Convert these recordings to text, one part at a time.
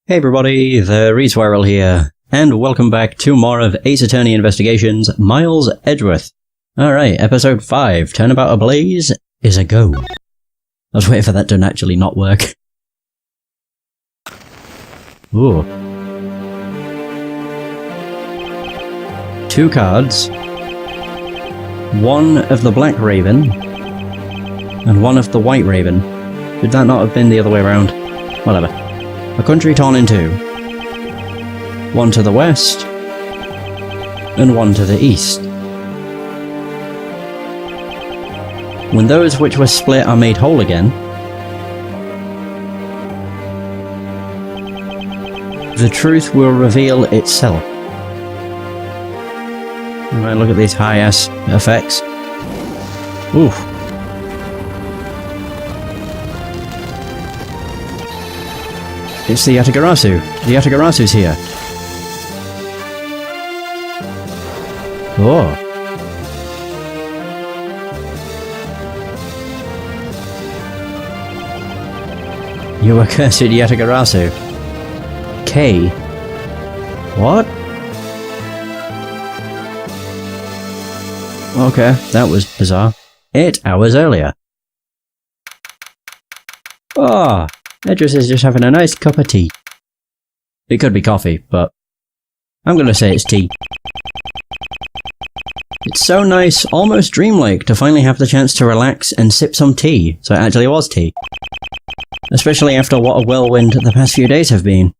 Hey everybody, the Reswirl here, and welcome back to more of Ace Attorney Investigations, Miles Edgeworth. Alright, episode 5, Turnabout Ablaze, is a go. I was waiting for that to actually not work. Ooh. 2 cards. 1 of the Black Raven, and 1 of the White Raven. Should that not have been the other way around? Whatever. A country torn in 2. 1 to the west, and 1 to the east. When those which were split are made whole again, the truth will reveal itself. Alright, look at these high-ass effects. Oof. It's the Yatagarasu. The Yatagarasu's here. Oh. You accursed Yatagarasu. K. What? Okay, that was bizarre. 8 hours earlier. Ah. Edgeworth is just having a nice cup of tea. It could be coffee, but I'm gonna say it's tea. It's so nice, almost dreamlike, to finally have the chance to relax and sip some tea, so it actually was tea. Especially after what a whirlwind the past few days have been.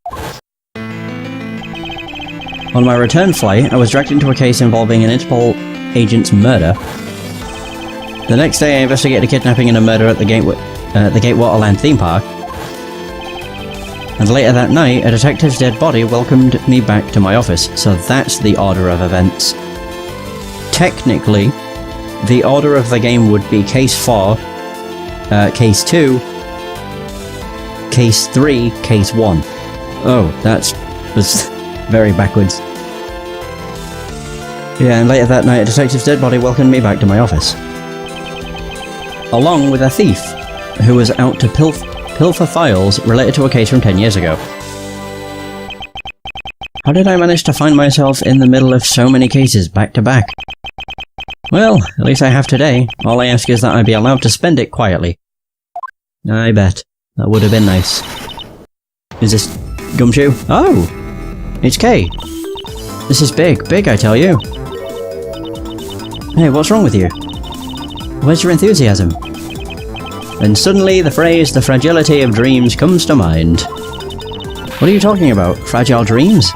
On my return flight, I was dragged into a case involving an Interpol agent's murder. The next day I investigated a kidnapping and a murder at the Gatewater Land theme park. And later that night, a detective's dead body welcomed me back to my office, so that's the order of events. Technically, the order of the game would be Case 4, Case 2, Case 3, Case 1. Oh, was very backwards. Yeah, and later that night, a detective's dead body welcomed me back to my office. Along with a thief, who was out to pilfer files related to a case from 10 years ago. How did I manage to find myself in the middle of so many cases back to back? Well, at least I have today. All I ask is that I be allowed to spend it quietly. I bet. That would have been nice. Is this Gumshoe? Oh! It's Kay. This is big, I tell you. Hey, what's wrong with you? Where's your enthusiasm? And suddenly the phrase, the fragility of dreams, comes to mind. What are you talking about? Fragile dreams?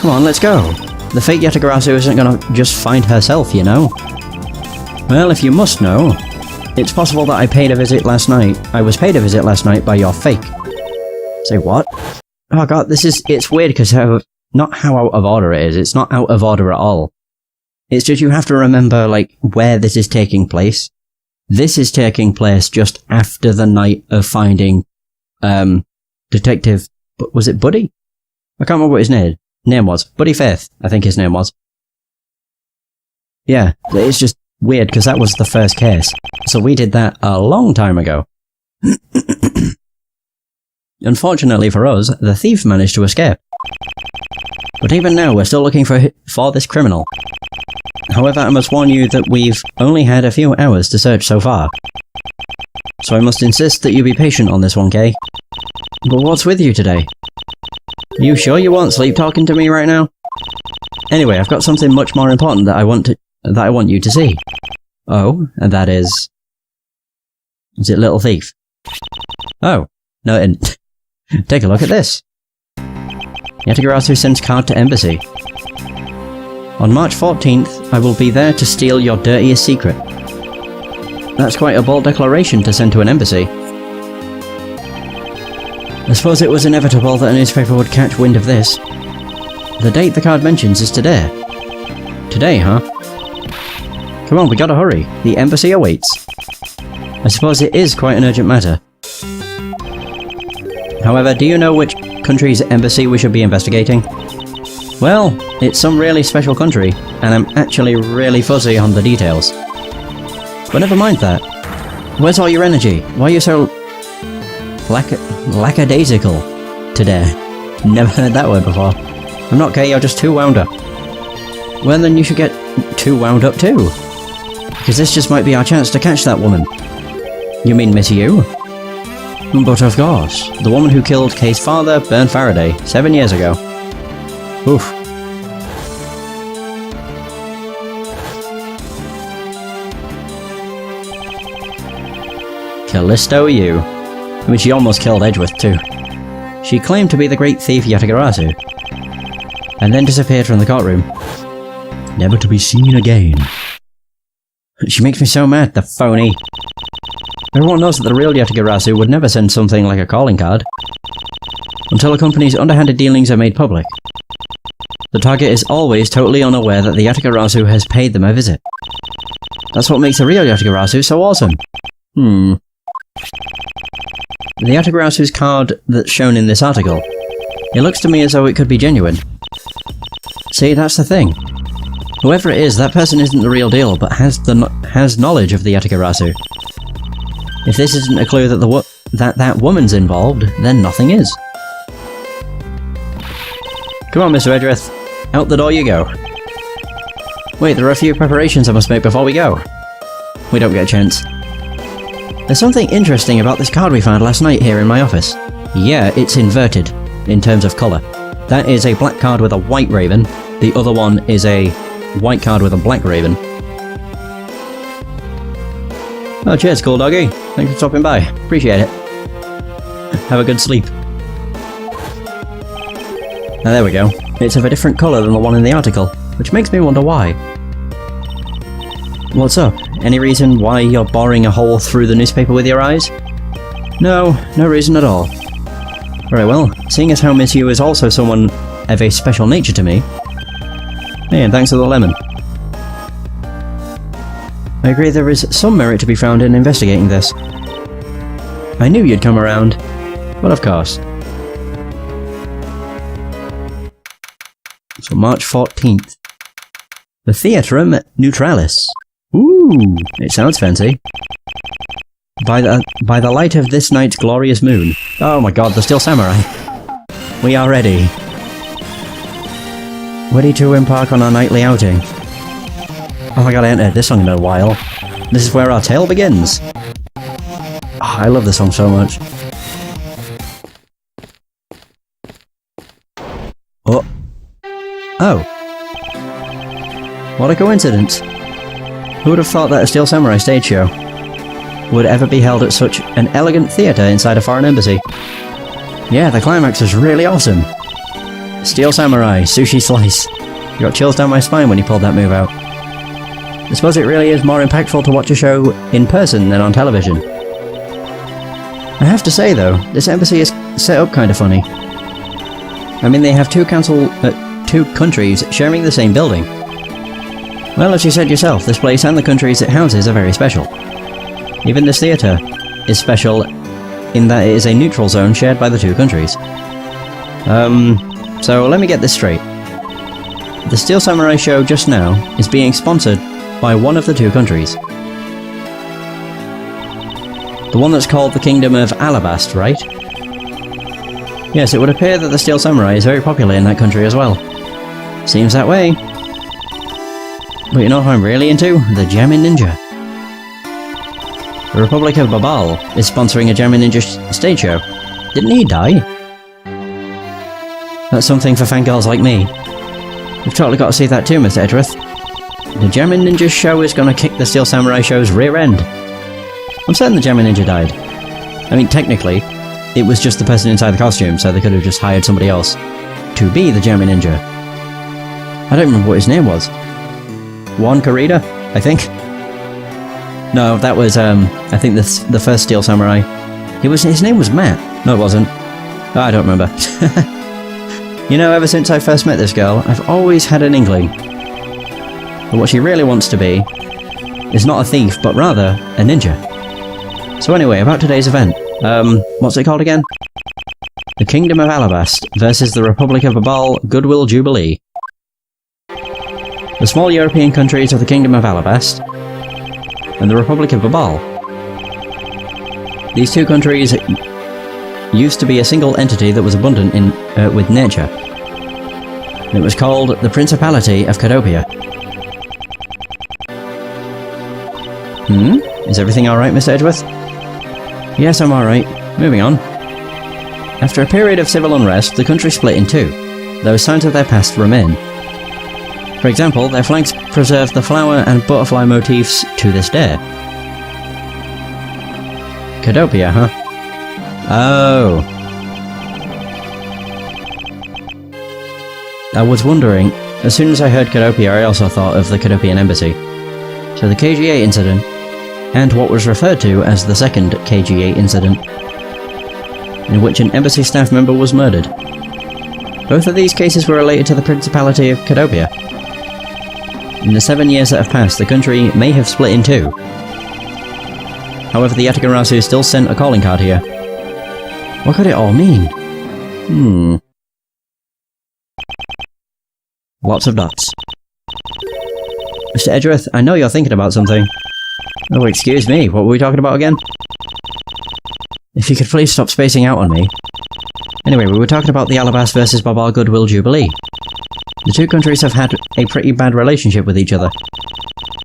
Come on, let's go. The fake Yatagarasu isn't gonna just find herself, you know. Well, if you must know, it's possible that I was paid a visit last night by your fake. Say what? Oh god, it's weird because not how out of order it is, it's not out of order at all. It's just you have to remember, like, where this is taking place. This is taking place just after the night of finding, Detective, was it Buddy? I can't remember what his name was. Buddy Faith, I think his name was. Yeah, it's just weird because that was the first case. So we did that a long time ago. Unfortunately for us, the thief managed to escape. But even now, we're still looking for this criminal. However, I must warn you that we've only had a few hours to search so far. So I must insist that you be patient on this one, Kay. But what's with you today? Are you sure you want sleep talking to me right now? Anyway, I've got something much more important that I want you to see. Oh, and that is... Is it Little Thief? Oh, no it isn't. Take a look at this. Yatagarasu sends card to embassy. On March 14th, I will be there to steal your dirtiest secret. That's quite a bold declaration to send to an embassy. I suppose it was inevitable that a newspaper would catch wind of this. The date the card mentions is today. Today, huh? Come on, we gotta hurry. The embassy awaits. I suppose it is quite an urgent matter. However, do you know which country's embassy we should be investigating? Well, it's some really special country, and I'm actually really fuzzy on the details. But never mind that. Where's all your energy? Why are you so... lackadaisical today? Never heard that word before. I'm not gay, you're just too wound up. Well then you should get too wound up too. Because this just might be our chance to catch that woman. You mean Miss You? But of course, the woman who killed Kay's father, Bern Faraday, 7 years ago. Oof. Callisto Yu. I mean, she almost killed Edgeworth too. She claimed to be the great thief Yatagarasu, and then disappeared from the courtroom, never to be seen again. She makes me so mad, the phony. Everyone knows that the real Yatagarasu would never send something like a calling card, until a company's underhanded dealings are made public. The target is always totally unaware that the Yatagarasu has paid them a visit. That's what makes the real Yatagarasu so awesome. The Yatagarasu's card that's shown in this article, it looks to me as though it could be genuine. See, that's the thing. Whoever it is, that person isn't the real deal, but has knowledge of the Yatagarasu. If this isn't a clue that that woman's involved, then nothing is. Come on, Mr. Edgeworth. Out the door you go. Wait, there are a few preparations I must make before we go. We don't get a chance. There's something interesting about this card we found last night here in my office. Yeah, it's inverted, in terms of colour. That is a black card with a white raven, the other one is a white card with a black raven. Oh, cheers, cool doggy. Thanks for stopping by. Appreciate it. Have a good sleep. Now there we go. It's of a different colour than the one in the article, which makes me wonder why. What's up? Any reason why you're boring a hole through the newspaper with your eyes? No, no reason at all. Very well, seeing as how Miss You is also someone of a special nature to me. Hey, and thanks for the lemon. I agree there is some merit to be found in investigating this. I knew you'd come around. Well, of course. So March 14th. The Theatrum Neutralis. Ooh, it sounds fancy. By the light of this night's glorious moon. Oh my god, the Steel Samurai. We are ready. Ready to embark on our nightly outing. Oh my god, I haven't heard this song in a while. This is where our tale begins. Oh, I love this song so much. Oh. Oh. What a coincidence. Who would have thought that a Steel Samurai stage show would ever be held at such an elegant theatre inside a foreign embassy? Yeah, the climax is really awesome. Steel Samurai, sushi slice. You got chills down my spine when you pulled that move out. I suppose it really is more impactful to watch a show in person than on television. I have to say though, this embassy is set up kinda funny. I mean, they have two countries sharing the same building. Well, as you said yourself, this place and the countries it houses are very special. Even this theatre is special in that it is a neutral zone shared by the two countries. So let me get this straight. The Steel Samurai show just now is being sponsored by one of the two countries. The one that's called the Kingdom of Alabast, right? Yes, it would appear that the Steel Samurai is very popular in that country as well. Seems that way. But you know who I'm really into? The Jamming Ninja. The Republic of Babal is sponsoring a Jamming Ninja stage show. Didn't he die? That's something for fangirls like me. We've totally got to see that too, Mr. Edgeworth. The Jamming Ninja show is gonna kick the Steel Samurai show's rear end. I'm certain the Jamming Ninja died. I mean, technically, it was just the person inside the costume, so they could have just hired somebody else to be the Jamming Ninja. I don't remember what his name was. Juan Corrida, I think? No, that was, I think the first Steel Samurai. His name was Matt. No, it wasn't. Oh, I don't remember. You know, ever since I first met this girl, I've always had an inkling. But what she really wants to be is not a thief, but rather a ninja. So anyway, about today's event. What's it called again? The Kingdom of Alabast versus the Republic of Babal Goodwill Jubilee. The small European countries of the Kingdom of Alabast and the Republic of Babal. These two countries used to be a single entity that was abundant in with nature. It was called the Principality of Cadopia. Is everything alright, Mr. Edgeworth? Yes, I'm alright. Moving on. After a period of civil unrest, the country split in two, though signs of their past remain. For example, their flags preserve the flower and butterfly motifs to this day. Cadopia, huh? Oh. I was wondering, as soon as I heard Cadopia, I also thought of the Cadopian Embassy. So the KGA incident, and what was referred to as the second KGA incident, in which an embassy staff member was murdered. Both of these cases were related to the Principality of Cadopia. In the 7 years that have passed, the country may have split in two. However, the Yatigarasu still sent a calling card here. What could it all mean? Lots of dots. Mr. Edgeworth, I know you're thinking about something. Oh, excuse me, what were we talking about again? If you could please stop spacing out on me. Anyway, we were talking about the Alabas versus Babar Goodwill Jubilee. The two countries have had a pretty bad relationship with each other.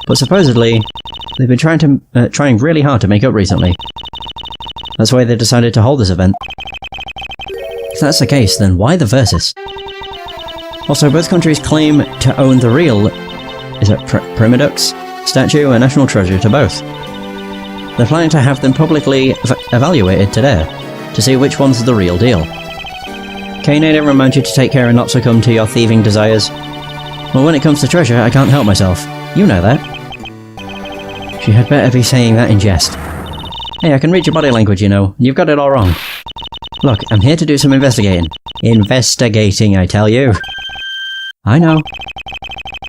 But supposedly, they've been trying really hard to make up recently. That's why they decided to hold this event. If that's the case, then why the versus? Also, both countries claim to own the real, Primadux statue, a national treasure to both. They're planning to have them publicly evaluated today, to see which one's the real deal. Kane, I didn't remind you to take care and not succumb to your thieving desires. Well, when it comes to treasure, I can't help myself. You know that. She had better be saying that in jest. Hey, I can read your body language, you know. You've got it all wrong. Look, I'm here to do some investigating. Investigating, I tell you. I know.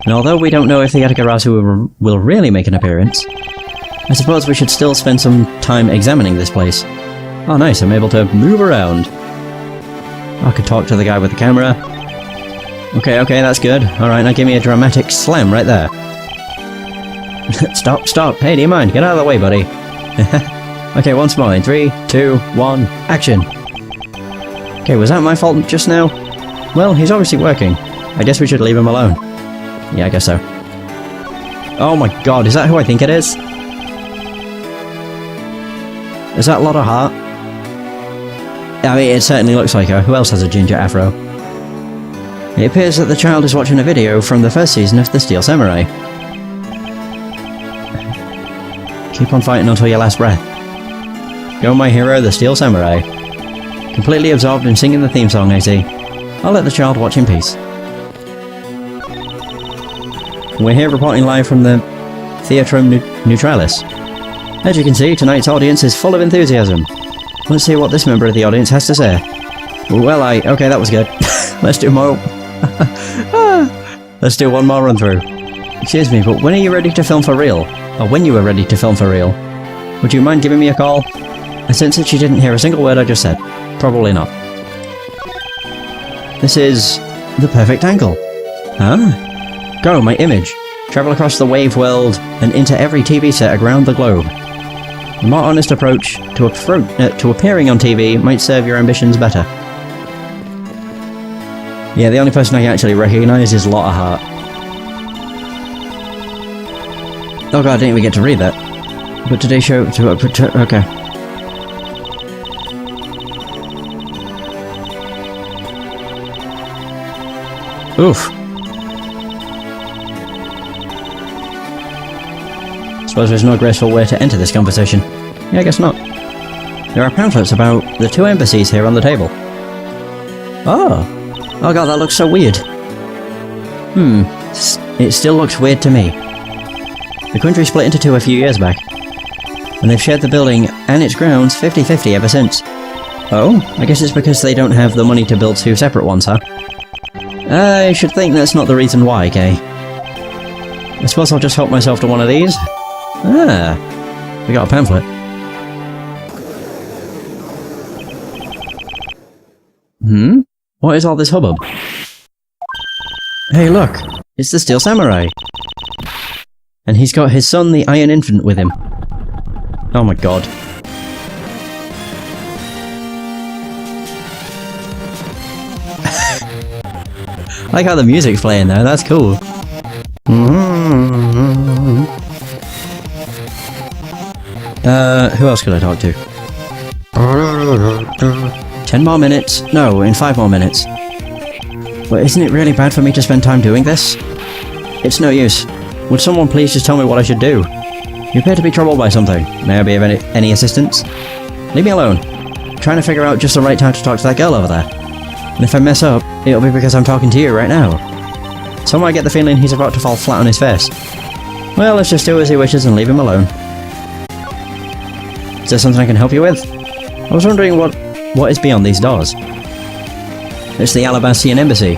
And although we don't know if the Yatigarasu will really make an appearance, I suppose we should still spend some time examining this place. Oh nice, I'm able to move around. I could talk to the guy with the camera. Okay, that's good. Alright, now give me a dramatic slam right there. Stop. Hey, do you mind? Get out of the way, buddy. Okay, once more. In 3, 2, 1, action. Okay, was that my fault just now? Well, he's obviously working. I guess we should leave him alone. Yeah, I guess so. Oh my god, is that who I think it is? Is that Lotta Hart? I mean, it certainly looks like her. Who else has a ginger afro? It appears that the child is watching a video from the first season of The Steel Samurai. Keep on fighting until your last breath. Go my hero, the Steel Samurai. Completely absorbed in singing the theme song, I see. I'll let the child watch in peace. We're here reporting live from the Theatrum Neutralis. As you can see, tonight's audience is full of enthusiasm. Let's see what this member of the audience has to say. Well, okay, that was good. Let's do more. Let's do one more run through. Excuse me, but when are you ready to film for real? Or when you were ready to film for real? Would you mind giving me a call? I sense that you didn't hear a single word I just said. Probably not. This is the perfect angle. Huh? Go, my image. Travel across the wave world and into every TV set around the globe. A more honest approach to appearing on TV might serve your ambitions better. Yeah, the only person I actually recognise is Lotta Hart. Oh god, I didn't even get to read that. But today's show... okay. Oof. Suppose there's no graceful way to enter this conversation. Yeah, I guess not. There are pamphlets about the two embassies here on the table. Oh god, that looks so weird. It still looks weird to me. The country split into two a few years back, and they've shared the building and its grounds 50-50 ever since. Oh? I guess it's because they don't have the money to build two separate ones, huh? I should think that's not the reason why, Kay. I suppose I'll just help myself to one of these. Ah, we got a pamphlet. What is all this hubbub? Hey look, it's the Steel Samurai. And he's got his son, the Iron Infant, with him. Oh my god. I like how the music's playing there, that's cool. Who else could I talk to? 10 more minutes? No, in 5 more minutes. Well, isn't it really bad for me to spend time doing this? It's no use. Would someone please just tell me what I should do? You appear to be troubled by something. May I be of any assistance? Leave me alone. I'm trying to figure out just the right time to talk to that girl over there. And if I mess up, it'll be because I'm talking to you right now. Somehow I get the feeling he's about to fall flat on his face. Well, let's just do as he wishes and leave him alone. Is there something I can help you with? I was wondering what is beyond these doors. It's the Alabastian Embassy.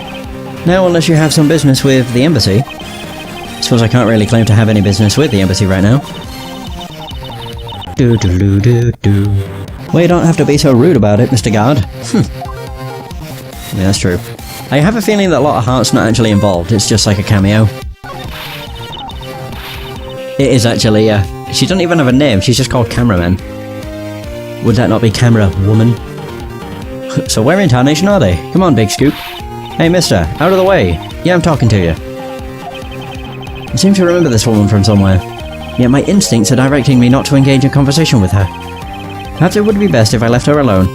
Now, unless you have some business with the Embassy... I suppose I can't really claim to have any business with the Embassy right now. Well, you don't have to be so rude about it, Mr. Guard. Yeah, that's true. I have a feeling that a lot of Hart's not actually involved, it's just like a cameo. It is actually, she doesn't even have a name, she's just called Cameraman. Would that not be Camera Woman? So where in tarnation are they? Come on, Big Scoop. Hey, mister, out of the way. Yeah, I'm talking to you. I seem to remember this woman from somewhere, yet my instincts are directing me not to engage in conversation with her. Perhaps it would be best if I left her alone.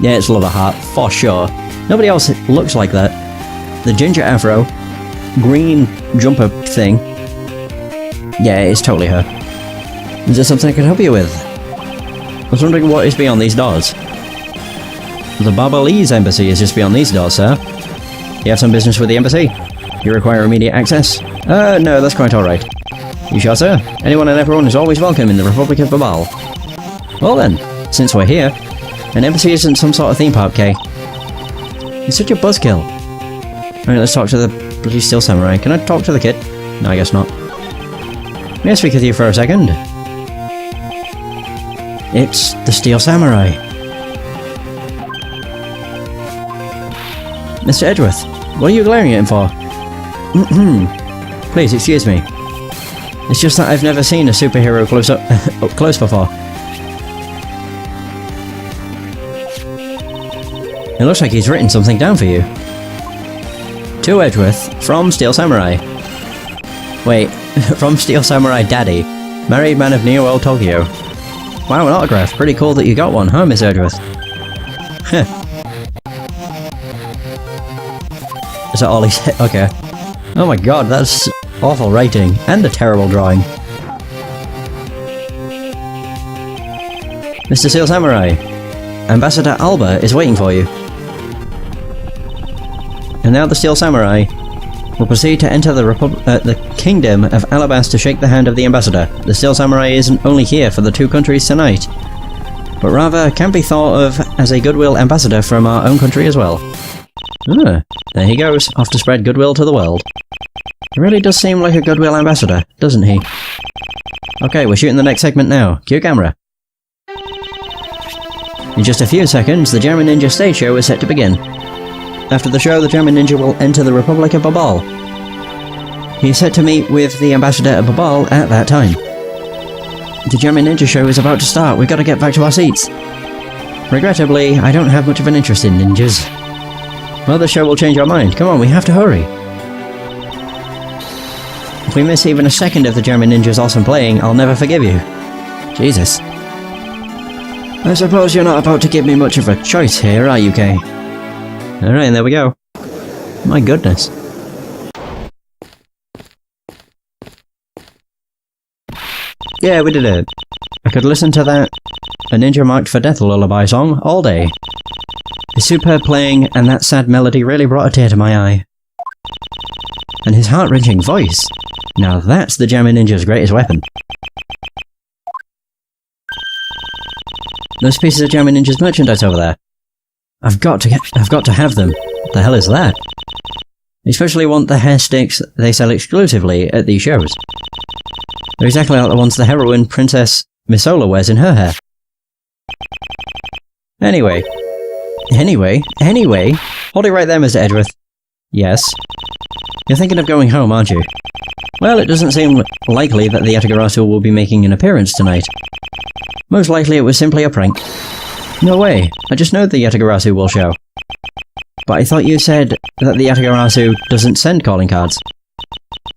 Yeah, it's Lola Hart, for sure. Nobody else looks like that. The ginger afro, green jumper thing. Yeah, it's totally her. Is there something I can help you with? I was wondering what is beyond these doors. The Barbalese Embassy is just beyond these doors, sir. You have some business with the Embassy? You require immediate access? No, that's quite alright. You sure, sir? Anyone and everyone is always welcome in the Republic of Babal. Well then, since we're here, an embassy isn't some sort of theme park, Kay. He's such a buzzkill. Alright, let's talk to the bloody Steel Samurai. Can I talk to the kid? No, I guess not. May I speak with you for a second? It's the Steel Samurai. Mr. Edgeworth, what are you glaring at him for? Please, excuse me. It's just that I've never seen a superhero up close before. It looks like he's written something down for you. To Edgeworth, from Steel Samurai. Wait, from Steel Samurai Daddy, married man of Neo World Tokyo. Wow, an autograph. Pretty cool that you got one, huh, Miss Edgeworth? Heh. Is that all he said? Okay. Oh my god, that's awful writing, and a terrible drawing. Mr. Steel Samurai, Ambassador Alba is waiting for you. And now the Steel Samurai will proceed to enter the Kingdom of Alabas to shake the hand of the Ambassador. The Steel Samurai isn't only here for the two countries tonight, but rather can be thought of as a goodwill ambassador from our own country as well. Ah, there he goes, off to spread goodwill to the world. He really does seem like a goodwill ambassador, doesn't he? Okay, we're shooting the next segment now. Cue camera. In just a few seconds, the German Ninja stage show is set to begin. After the show, the German Ninja will enter the Republic of Babal. He is set to meet with the Ambassador of Babal at that time. The German Ninja show is about to start, we've got to get back to our seats. Regrettably, I don't have much of an interest in ninjas. Well, the show will change our mind. Come on, we have to hurry. If we miss even a second of the German Ninja's awesome playing, I'll never forgive you. Jesus. I suppose you're not about to give me much of a choice here, are you, Kay? Alright, there we go. My goodness. Yeah, we did it. I could listen to that A Ninja Marked for Death lullaby song all day. His superb playing and that sad melody really brought a tear to my eye. And his heart-wrenching voice. Now that's the German Ninja's greatest weapon. Those pieces of German Ninja's merchandise over there. I've got to have them. What the hell is that? I especially want the hair sticks they sell exclusively at these shows. They're exactly like the ones the heroine Princess Misola wears in her hair. Anyway, hold it right there, Mr. Edgeworth. Yes? You're thinking of going home, aren't you? Well, it doesn't seem likely that the Yatagarasu will be making an appearance tonight. Most likely it was simply a prank. No way, I just know the Yatagarasu will show. But I thought you said that the Yatagarasu doesn't send calling cards.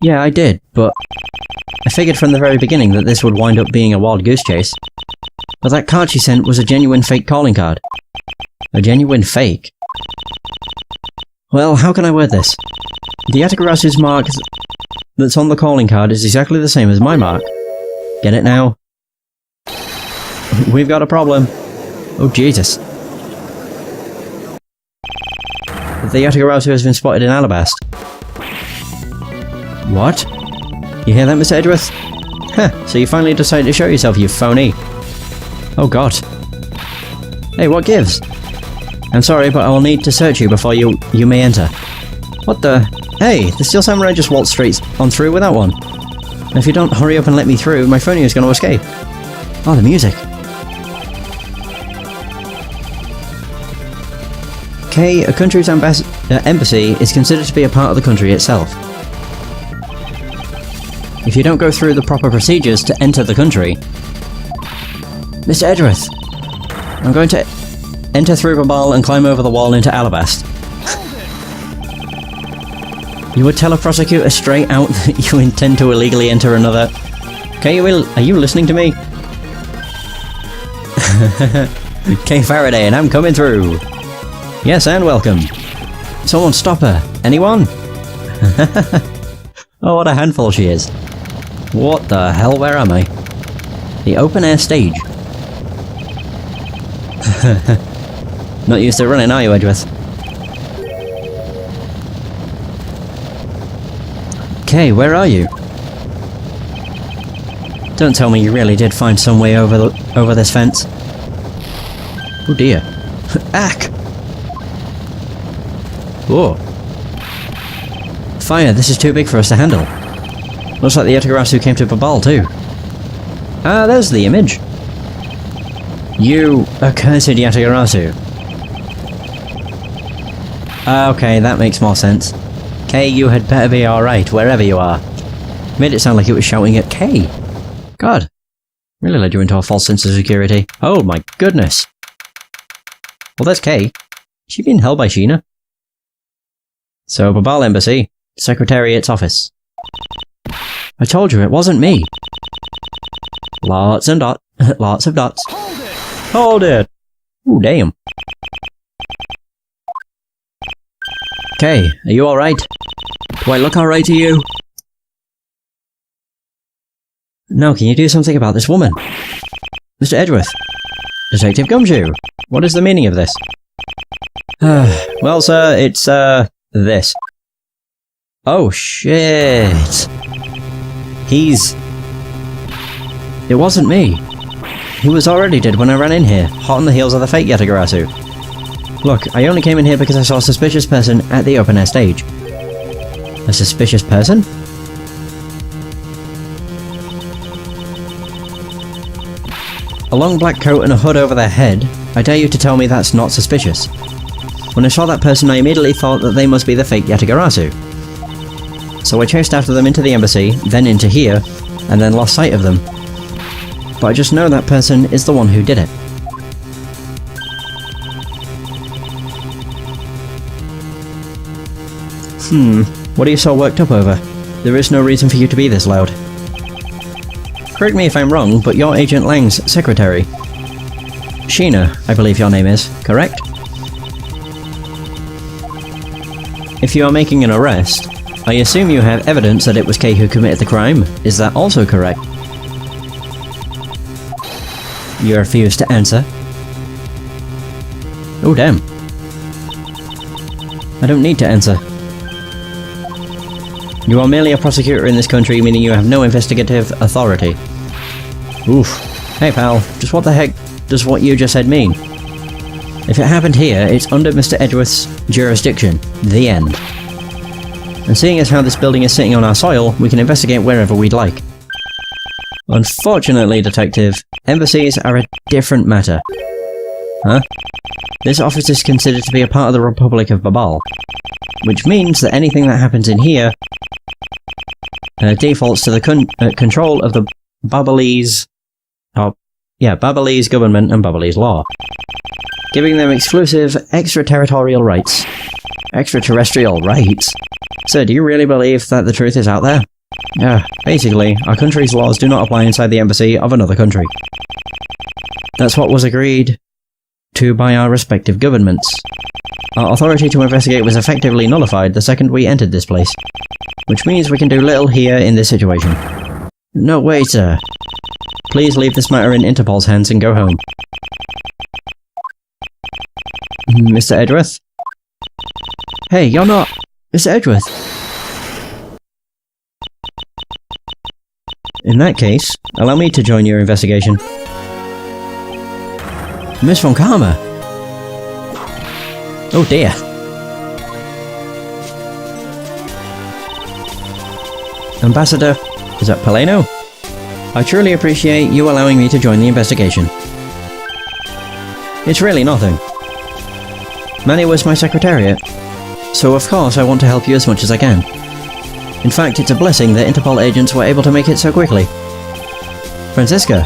Yeah, I did, but I figured from the very beginning that this would wind up being a wild goose chase. But that card she sent was a genuine fake calling card. A genuine fake? Well, how can I word this? The Yatagarasu's mark that's on the calling card is exactly the same as my mark. Get it now? We've got a problem. Oh, Jesus. The Yatagarasu has been spotted in Alabast. What? You hear that, Mr. Edgeworth? Huh, so you finally decided to show yourself, you phony. Oh god. Hey, what gives? I'm sorry, but I will need to search you before you may enter. What the? Hey, the Steel Samurai just waltzed straight on through with that one. And if you don't hurry up and let me through, my phony is going to escape. Oh, the music. K, a country's embassy is considered to be a part of the country itself. If you don't go through the proper procedures to enter the country... Mr. Edgeworth! I'm going to enter through Babal and climb over the wall into Alabast. You would tell a prosecutor straight out that you intend to illegally enter another... K, are you listening to me? K Faraday, and I'm coming through! Yes, and welcome. Someone stop her. Anyone? Oh, what a handful she is. What the hell, where am I? The open-air stage. Not used to running, are you, Edgeworth? Okay, where are you? Don't tell me you really did find some way over this fence. Oh dear. Ack! Whoa. Fire, this is too big for us to handle. Looks like the Yatagarasu came to Babal too. Ah, there's the image. You accursed Yatagarasu. Okay, that makes more sense. K, you had better be alright, wherever you are. Made it sound like it was shouting at K. God. Really led you into a false sense of security. Oh my goodness. Well, there's K. She being held by Sheena? So, Babal Embassy, Secretariat's office. I told you it wasn't me. Lots of dots. Hold it! Ooh, damn. Okay, are you alright? Do I look alright to you? No, can you do something about this woman? Mr. Edgeworth. Detective Gumshoe. What is the meaning of this? Well, sir, it's, this. Oh, shit. It wasn't me. He was already dead when I ran in here, hot on the heels of the fake Yatagarasu. Look, I only came in here because I saw a suspicious person at the open-air stage. A suspicious person? A long black coat and a hood over their head? I dare you to tell me that's not suspicious. When I saw that person, I immediately thought that they must be the fake Yatagarasu. So I chased after them into the embassy, then into here, and then lost sight of them. But I just know that person is the one who did it. What are you so worked up over? There is no reason for you to be this loud. Correct me if I'm wrong, but you're Agent Lang's secretary. Sheena, I believe your name is, correct? If you are making an arrest, I assume you have evidence that it was Kay who committed the crime. Is that also correct? You refuse to answer. Oh damn. I don't need to answer. You are merely a prosecutor in this country, meaning you have no investigative authority. Oof. Hey pal, just what the heck does what you just said mean? If it happened here, it's under Mr. Edgeworth's jurisdiction. The end. And seeing as how this building is sitting on our soil, we can investigate wherever we'd like. Unfortunately, Detective, embassies are a different matter. Huh? This office is considered to be a part of the Republic of Babal, which means that anything that happens in here defaults to the control of the Babalese... Babalese government and Babalese law. giving them exclusive extraterritorial rights. Extraterrestrial rights? Sir, do you really believe that the truth is out there? Yeah, basically, our country's laws do not apply inside the embassy of another country. That's what was agreed to by our respective governments. Our authority to investigate was effectively nullified the second we entered this place, which means we can do little here in this situation. No, wait, sir. Please leave this matter in Interpol's hands and go home. Mr. Edgeworth? Hey, you're not... Mr. Edgeworth? In that case, allow me to join your investigation. Miss von Karma! Oh dear. Ambassador... is that Paleno? I truly appreciate you allowing me to join the investigation. It's really nothing. Manny was my secretariat, so of course I want to help you as much as I can. In fact, it's a blessing that Interpol agents were able to make it so quickly. Francisca?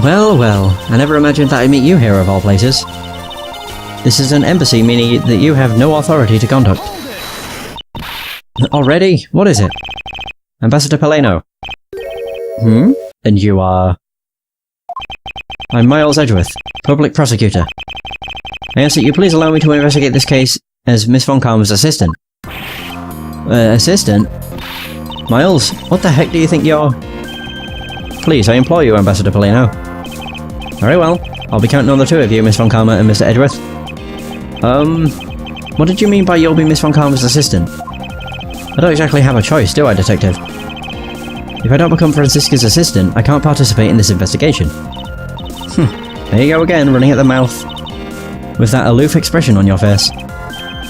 Well, well, I never imagined that I'd meet you here of all places. This is an embassy, meaning that you have no authority to conduct. Already? What is it? Ambassador Paleno. And you are... I'm Miles Edgeworth, public prosecutor. I ask that you please allow me to investigate this case as Miss von Karma's assistant. Assistant? Miles, what the heck do you think you're... Please, I implore you, Ambassador Paleno. Very well. I'll be counting on the two of you, Miss von Karma and Mr. Edgeworth. What did you mean by you'll be Miss von Karma's assistant? I don't exactly have a choice, do I, Detective? If I don't become Francisca's assistant, I can't participate in this investigation. There you go again, running at the mouth. With that aloof expression on your face.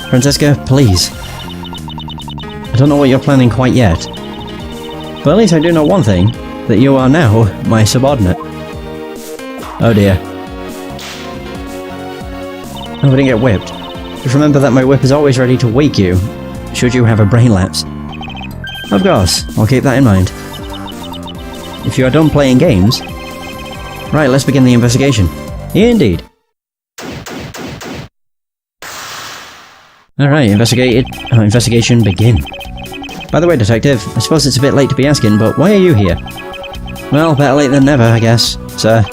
Francisca, please. I don't know what you're planning quite yet. But at least I do know one thing, that you are now my subordinate. Oh dear. Oh, I didn't get whipped. Just remember that my whip is always ready to wake you, should you have a brain lapse. Of course, I'll keep that in mind. If you are done playing games... Right, let's begin the investigation. Indeed. Alright, investigation begin. By the way, Detective, I suppose it's a bit late to be asking, but why are you here? Well, better late than never, I guess, sir.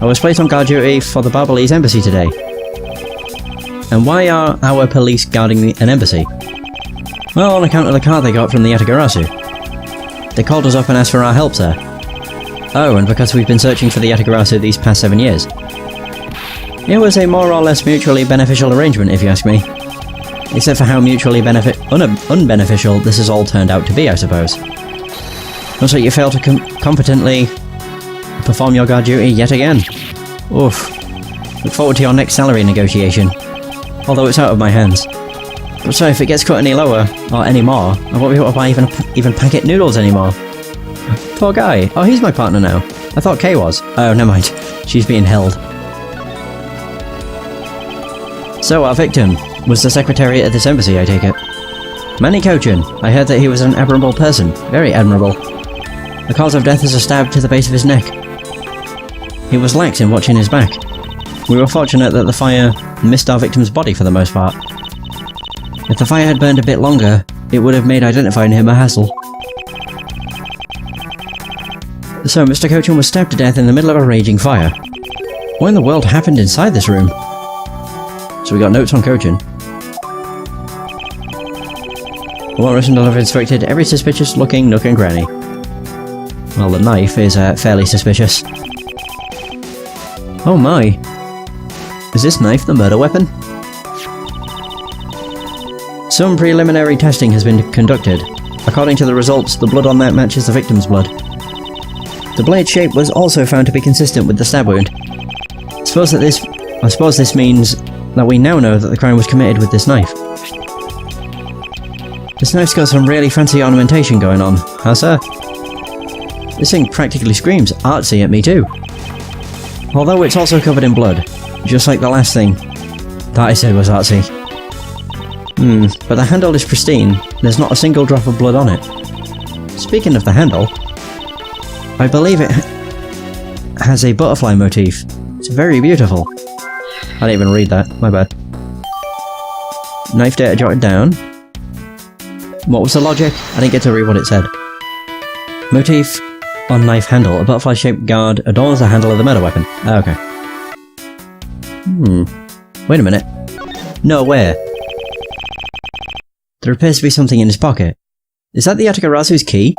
I was placed on guard duty for the Barbalese embassy today. And why are our police guarding an embassy? Well, on account of the car they got from the Yatagarasu. They called us up and asked for our help, sir. Oh, and because we've been searching for the Yatagarasu these past 7 years. It was a more or less mutually beneficial arrangement, if you ask me. Except for how mutually unbeneficial this has all turned out to be, I suppose. Looks like you failed to competently perform your guard duty yet again. Oof. Look forward to your next salary negotiation. Although it's out of my hands. So if it gets cut any lower, or any more, I won't be able to buy even packet noodles anymore. Poor guy. Oh, he's my partner now. I thought Kay was. Oh, never mind. She's being held. So our victim was the secretary at this embassy, I take it. Manny Cochin. I heard that he was an admirable person. Very admirable. The cause of death is a stab to the base of his neck. He was lax in watching his back. We were fortunate that the fire missed our victim's body for the most part. If the fire had burned a bit longer, it would have made identifying him a hassle. So Mr. Cochin was stabbed to death in the middle of a raging fire. What in the world happened inside this room? So we got notes on Cochin. Warrant written will have inspected every suspicious looking nook and cranny. Well, the knife is fairly suspicious. Oh my! Is this knife the murder weapon? Some preliminary testing has been conducted. According to the results, the blood on that matches the victim's blood. The blade shape was also found to be consistent with the stab wound. I suppose this means that we now know that the crime was committed with this knife. This knife's got some really fancy ornamentation going on, huh sir? This thing practically screams artsy at me too. Although it's also covered in blood, just like the last thing that I said was artsy. But the handle is pristine, there's not a single drop of blood on it. Speaking of the handle, I believe it has a butterfly motif. It's very beautiful. I didn't even read that. My bad. Knife data jotted down. What was the logic? I didn't get to read what it said. Motif on knife handle. A butterfly-shaped guard adorns the handle of the murder weapon. Oh, okay. Wait a minute. No, where? There appears to be something in his pocket. Is that the Yatakarasu's key?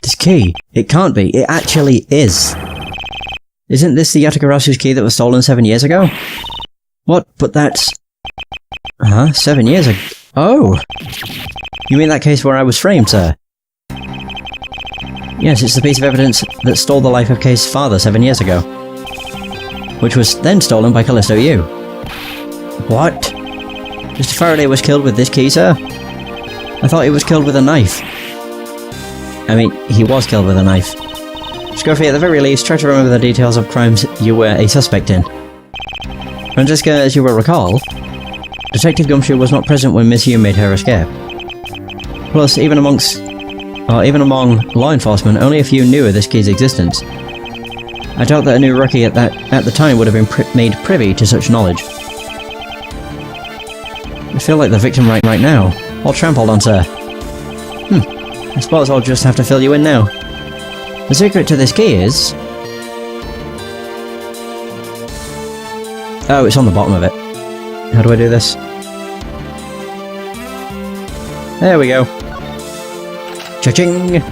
This key? It can't be. It actually is. Isn't this the Yatakarasu's key that was stolen 7 years ago? What? But that's... 7 years ago? Oh! You mean that case where I was framed, sir? Yes, it's the piece of evidence that stole the life of Kay's father 7 years ago. Which was then stolen by Callisto U. What? Mr. Faraday was killed with this key, sir? I thought he was killed with a knife. I mean, he was killed with a knife. Scruffy, at the very least, try to remember the details of crimes you were a suspect in. Francesca, as you will recall, Detective Gumshoe was not present when Miss Yu made her escape. Plus, even among law enforcement, only a few knew of this key's existence. I doubt that a new rookie at the time would have been made privy to such knowledge. I feel like the victim right now. All trampled on, sir. I suppose I'll just have to fill you in now. The secret to this key is... Oh, it's on the bottom of it. How do I do this? There we go. Cha-ching!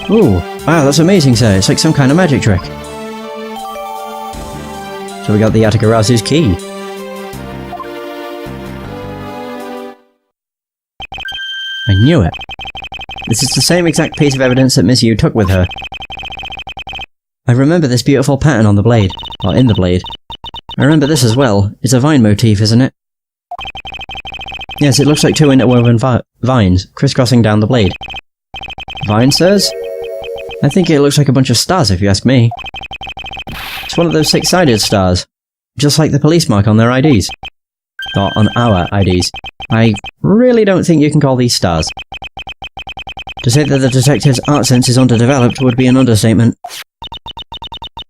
Ooh, wow, that's amazing, sir. It's like some kind of magic trick. So we got the Yatakarasu's key. I knew it. This is the same exact piece of evidence that Miss Yu took with her. I remember this beautiful pattern on the blade. Or in the blade. I remember this as well. It's a vine motif, isn't it? Yes, it looks like two interwoven vines, crisscrossing down the blade. Vines, sirs? I think it looks like a bunch of stars, if you ask me. It's one of those six-sided stars. Just like the police mark on their IDs. Or on our IDs. I really don't think you can call these stars. To say that the detective's art sense is underdeveloped would be an understatement.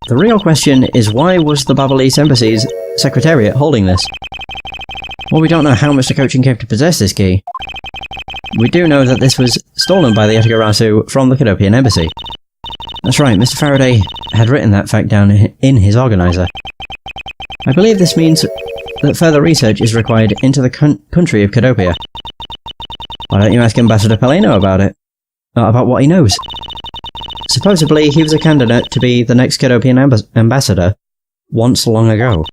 The real question is, why was the Babalese Embassy's secretariat holding this? Well, we don't know how Mr. Cochin came to possess this key. We do know that this was stolen by the Yatakarasu from the Cadopian Embassy. That's right, Mr. Faraday had written that fact down in his organizer. I believe this means that further research is required into the country of Cadopia. Why don't you ask Ambassador Paleno about it? About what he knows? Supposedly, he was a candidate to be the next Cadopian ambassador once long ago.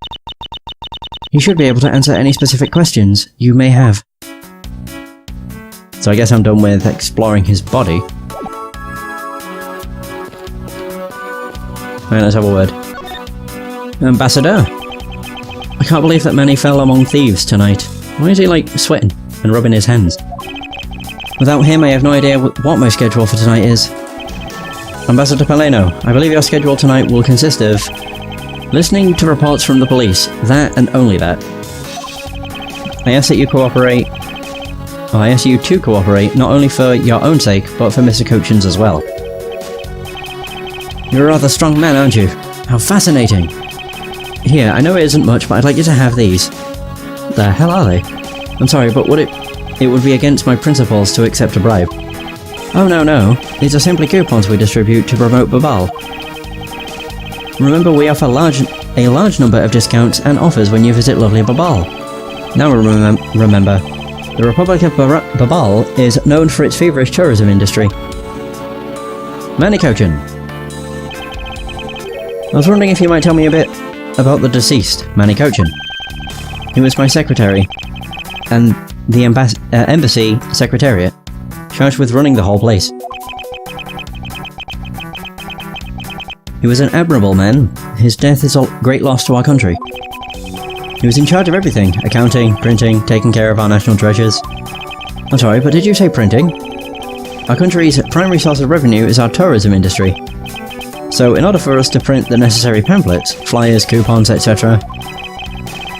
He should be able to answer any specific questions you may have. So I guess I'm done with exploring his body. Right, let's have a word. Ambassador? I can't believe that Manny fell among thieves tonight. Why is he, like, sweating and rubbing his hands? Without him, I have no idea what my schedule for tonight is. Ambassador Paleno, I believe your schedule tonight will consist of listening to reports from the police, that and only that. I ask that you cooperate. Well, I ask you to cooperate, not only for your own sake, but for Mr. Cochin's as well. You're a rather strong man, aren't you? How fascinating! Here, I know it isn't much, but I'd like you to have these. The hell are they? I'm sorry, but it would be against my principles to accept a bribe. Oh no, these are simply coupons we distribute to promote Babal. Remember, we offer a large number of discounts and offers when you visit lovely Babal. Now remember, the Republic of Babal is known for its feverish tourism industry. Manny Cochin. I was wondering if you might tell me a bit about the deceased, Manny Cochin. He was my secretary, and the embassy secretariat, charged with running the whole place. He was an admirable man. His death is a great loss to our country. He was in charge of everything: accounting, printing, taking care of our national treasures. I'm sorry, but did you say printing? Our country's primary source of revenue is our tourism industry. So in order for us to print the necessary pamphlets, flyers, coupons, etc.,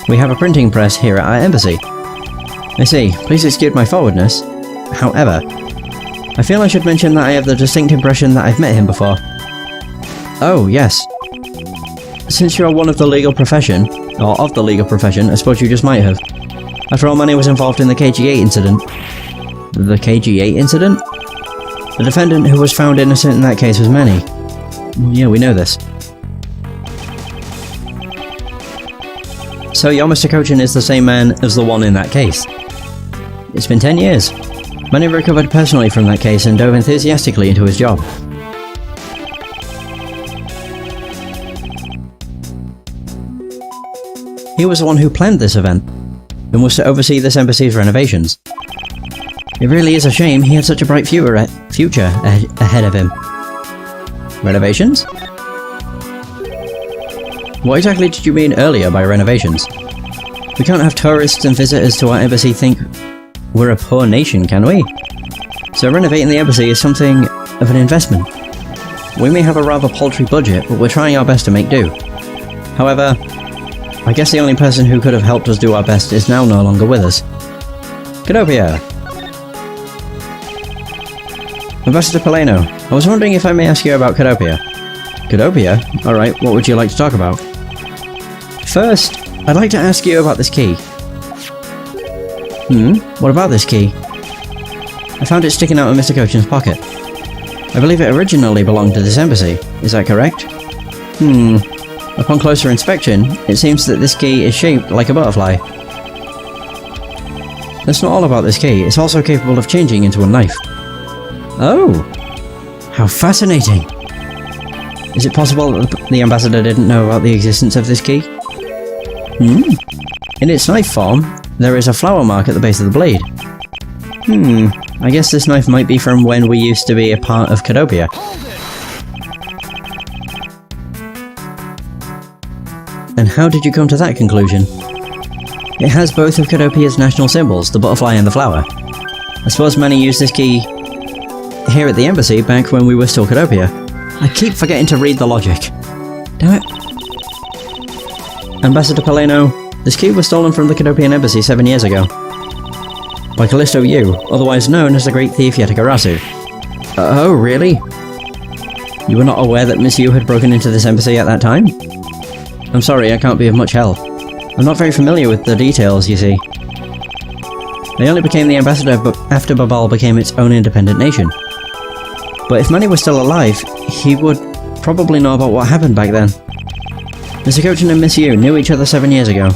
we have a printing press here at our embassy. I see. Please excuse my forwardness. However, I feel I should mention that I have the distinct impression that I've met him before. Oh, yes. Since you're one of the legal profession, or of the legal profession, I suppose you just might have. After all, Manny was involved in the KG8 incident. The KG8 incident? The defendant who was found innocent in that case was Manny. Yeah, we know this. So your Mr. Cochin is the same man as the one in that case. It's been 10 years. Manny recovered personally from that case and dove enthusiastically into his job. He was the one who planned this event, and was to oversee this embassy's renovations. It really is a shame he had such a bright future ahead of him. Renovations? What exactly did you mean earlier by renovations? We can't have tourists and visitors to our embassy think we're a poor nation, can we? So renovating the embassy is something of an investment. We may have a rather paltry budget, but we're trying our best to make do. However, I guess the only person who could have helped us do our best is now no longer with us. Cadopia! Ambassador Paleno, I was wondering if I may ask you about Cadopia. Cadopia? Alright, what would you like to talk about? First, I'd like to ask you about this key. What about this key? I found it sticking out of Mr. Cochin's pocket. I believe it originally belonged to this embassy, is that correct? Upon closer inspection, it seems that this key is shaped like a butterfly. That's not all about this key, it's also capable of changing into a knife. Oh! How fascinating! Is it possible that the ambassador didn't know about the existence of this key? In its knife form, there is a flower mark at the base of the blade. I guess this knife might be from when we used to be a part of Cadopia. And how did you come to that conclusion? It has both of Cadopia's national symbols, the butterfly and the flower. I suppose Manny used this key here at the embassy back when we were still Cadopia. I keep forgetting to read the logic. Damn it. Ambassador Paleno, this key was stolen from the Cadopian embassy 7 years ago. By Callisto Yu, otherwise known as the Great Thief Yatakarasu. Oh, really? You were not aware that Miss Yu had broken into this embassy at that time? I'm sorry, I can't be of much help. I'm not very familiar with the details, you see. I only became the ambassador after Babal became its own independent nation. But if Manny was still alive, he would probably know about what happened back then. Mr. Cochin and Miss Yu knew each other 7 years ago.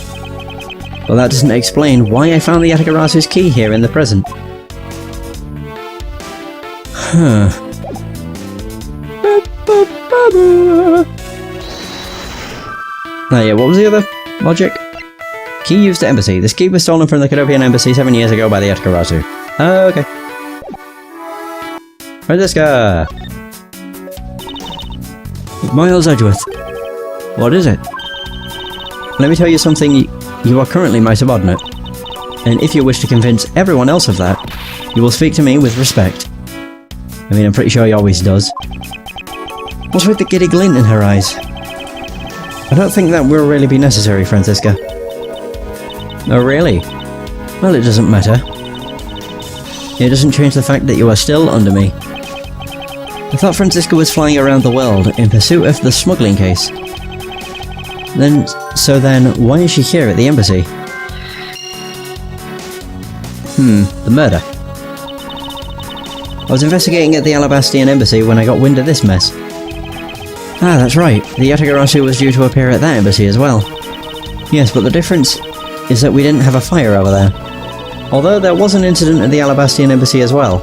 But that doesn't explain why I found the Yatakarasu's key here in the present. Oh yeah, what was the other logic? Key used at embassy. This key was stolen from the Cadopian embassy 7 years ago by the Yatakarasu. Oh, okay. Franziska! Miles Edgeworth. What is it? Let me tell you something. You are currently my subordinate. And if you wish to convince everyone else of that, you will speak to me with respect. I mean, I'm pretty sure he always does. What's with the giddy glint in her eyes? I don't think that will really be necessary, Franziska. Oh, really? Well, it doesn't matter. It doesn't change the fact that you are still under me. I thought Franziska was flying around the world in pursuit of the smuggling case. So then, why is she here at the embassy? The murder. I was investigating at the Alabastian embassy when I got wind of this mess. Ah, that's right. The Yatakarasu was due to appear at that embassy as well. Yes, but the difference is that we didn't have a fire over there. Although there was an incident at the Alabastian embassy as well.